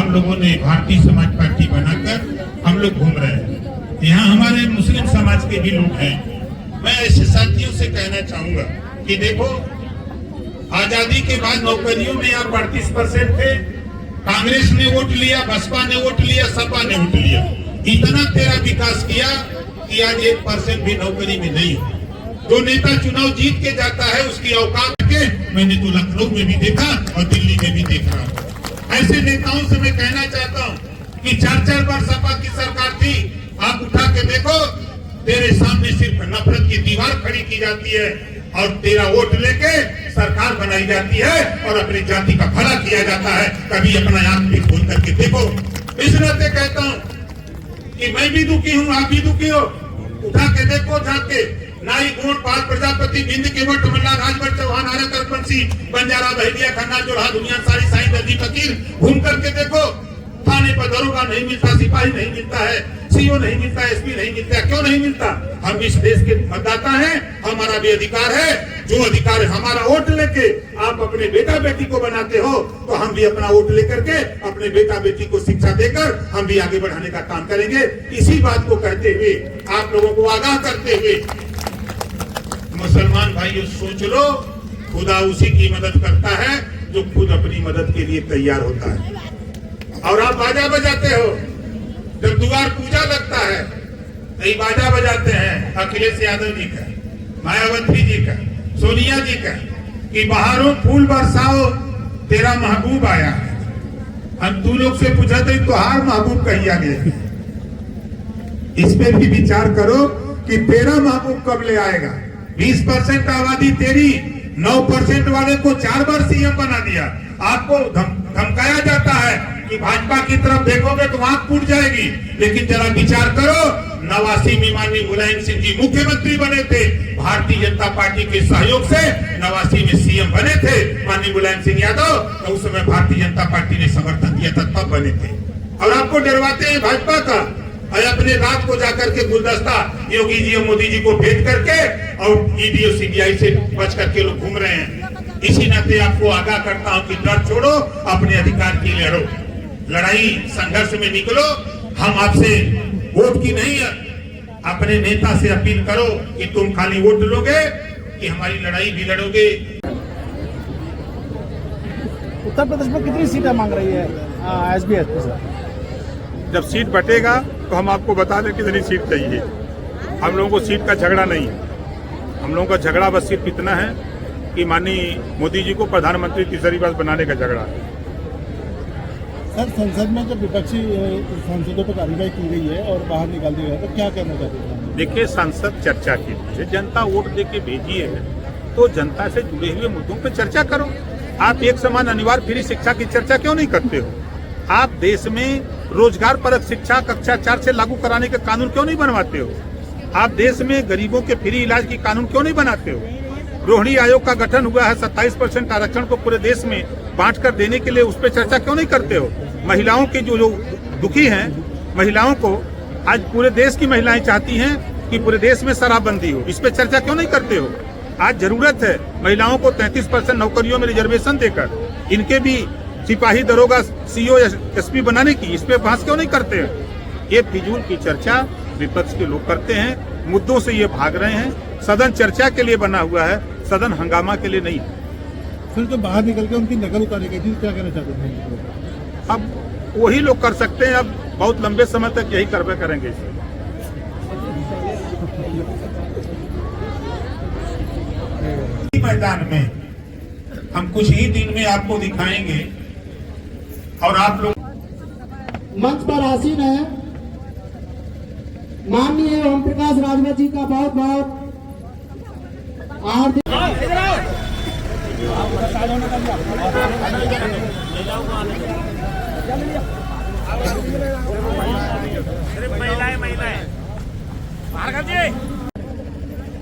हम लोगों ने भारतीय समाज पार्टी बनाकर हम लोग घूम रहे हैं। यहाँ हमारे मुस्लिम समाज के भी लोग हैं। मैं ऐसे साथियों से कहना चाहूंगा कि देखो, आजादी के बाद नौकरियों में आप 38% थे, कांग्रेस ने वोट लिया, बसपा ने वोट लिया, सपा ने वोट लिया, इतना तेरा विकास किया कि आज 1% भी नौकरी में नहीं हो। जो नेता चुनाव जीत के जाता है उसकी औकात के मैंने तो लखनऊ में भी देखा और दिल्ली में भी देख रहा हूँ। ऐसे नेताओं से मैं कहना चाहता हूँ कि 4-4 बार सपा की सरकार थी, आप उठा के देखो, तेरे सामने सिर्फ नफरत की दीवार खड़ी की जाती है और तेरा वोट लेके सरकार बनाई जाती है और अपनी जाति का भला किया जाता है। कभी अपना आंख भी खोल करके देखो। इस नाते कहता हूँ कि मैं भी दुखी हूँ, आप भी दुखी हो। उठा के देखो, जाके नाई गोंड पाल प्रजापति बिंद केवट मल्ला राजभर चौहान आर्य तरपंसी बंजारा बहेलिया खन्ना जोड़ा दुनिया सारी साई नदी फकीर घूम करके देखो। थाने पर दरोगा नहीं मिलता, सिपाही नहीं मिलता है, सीओ नहीं मिलता, एसपी नहीं मिलता। क्यों नहीं मिलता? हम इस देश के मतदाता हैं, हमारा भी अधिकार है। जो अधिकार है हमारा, वोट लेके आप अपने बेटा बेटी को बनाते हो तो हम भी अपना वोट लेकर के अपने बेटा बेटी को शिक्षा देकर हम भी आगे बढ़ाने का काम करेंगे। इसी बात को कहते हुए, आप लोगों को आगाह करते हुए, मुसलमान भाइयों सोच लो, खुदा उसी की मदद करता है जो खुद अपनी मदद के लिए तैयार होता है। और आप बाजा बजाते हो, जब द्वार पूजा लगता है तो बाजा बजाते हैं अखिलेश यादव जी का, मायावती जी का, सोनिया जी का, कि बाहरों फूल बरसाओ तेरा महबूब आया है। हम तू लोग से पूछा थे तुहार महबूब कहीं आ गया। इस पे भी विचार करो कि तेरा महबूब कब ले आएगा। 20% आबादी तेरी, 9% वाले को 4 बार सीएम बना दिया। आपको धमकाया जाता है कि भाजपा की तरफ देखोगे तो आंख फूट जाएगी, लेकिन जरा विचार करो, 89 में माननीय मुलायम सिंह जी मुख्यमंत्री बने थे, भारतीय जनता पार्टी के सहयोग से 89 में सीएम बने थे माननीय मुलायम सिंह यादव, तो उस समय भारतीय जनता पार्टी ने समर्थन दिया था, तब बने थे। और आपको डरवाते हैं भाजपा का, और अपने रात को जाकर के गुलदस्ता योगी जी और मोदी जी को भेज करके और ईडी और सीबीआई से बच करके लोग घूम रहे हैं। इसी नाते आपको आगाह करता हूं कि डर छोड़ो, अपने अधिकार के लिए लड़ो, लड़ाई संघर्ष में निकलो। हम आपसे वोट की नहीं, अपने नेता से अपील करो कि तुम खाली वोट लोगे कि हमारी लड़ाई भी लड़ोगे। उत्तर प्रदेश में कितनी सीटें मांग रही है एसबीएस सर? जब सीट बटेगा तो हम आपको बता दें कितनी सीट चाहिए। हम लोगों को सीट का झगड़ा नहीं है। हम लोगों का झगड़ा बस सिर्फ इतना है कि माननीय मोदी जी को प्रधानमंत्री तीसरी बार बनाने का झगड़ा है। सर, संसद में जब विपक्षी सांसदों पर कार्रवाई की गई है और बाहर निकाल दिया गया, तो क्या कहना चाहते हैं? देखिए, सांसद चर्चा के लिए जनता वोट दे के भेजी है, तो जनता से जुड़े हुए मुद्दों पर चर्चा करो। आप एक समान अनिवार्य फ्री शिक्षा की चर्चा क्यों नहीं करते हो? आप देश में रोजगार परक शिक्षा कक्षा 4 से लागू कराने के कानून क्यों नहीं बनवाते हो? आप देश में गरीबों के फ्री इलाज की कानून क्यों नहीं बनाते हो? रोहिणी आयोग का गठन हुआ है, 27% आरक्षण को पूरे देश में बांट कर देने के लिए, उस पर चर्चा क्यों नहीं करते हो? महिलाओं के जो दुखी हैं, महिलाओं को आज पूरे देश की महिलाएं चाहती हैं कि पूरे देश में शराबबंदी हो, इस पर चर्चा क्यों नहीं करते हो? आज जरूरत है महिलाओं को 33% नौकरियों में रिजर्वेशन देकर इनके भी सिपाही, दरोगा, सीओ, एसपी बनाने की, इस पे बहस क्यों नहीं करते हैं? ये फिजूल की चर्चा विपक्ष के लोग करते हैं, मुद्दों से ये भाग रहे हैं। सदन चर्चा के लिए बना हुआ है, सदन हंगामा के लिए नहीं। फिर तो बाहर निकल के उनकी नकल उतारी गई थी, क्या कहना चाहते हैं? अब वही लोग कर सकते हैं, अब बहुत लंबे समय तक यही करवे करेंगे। मैदान में हम कुछ ही दिन में आपको दिखाएंगे और आप लोग मंच पर आसीन है माननीय ओम प्रकाश राजभर जी का बहुत बहुत हार्दिक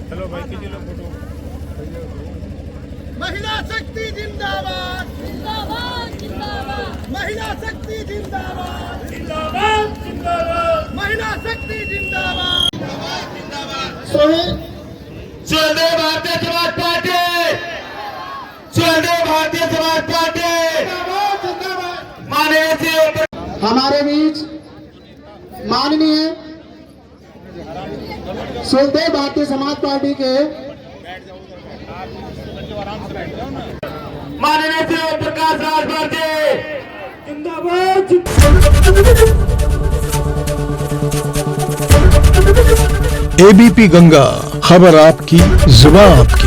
चलो भाई, कीजिए लोग फोटो। महिला शक्ति जिंदाबाद, जिंदाबाद जिंदाबाद, महिला शक्ति जिंदाबाद, जिंदाबाद जिंदाबाद, महिला शक्ति जिंदाबाद, चलो भारतीय समाज पार्टी, चलो भारतीय समाज पार्टी, माननीय हमारे बीच माननीय सुखदेव भारतीय समाज पार्टी के माननीय श्री प्रकाश राजभर जी जिंदाबाद। एबीपी गंगा, खबर आपकी, जुबान आपकी।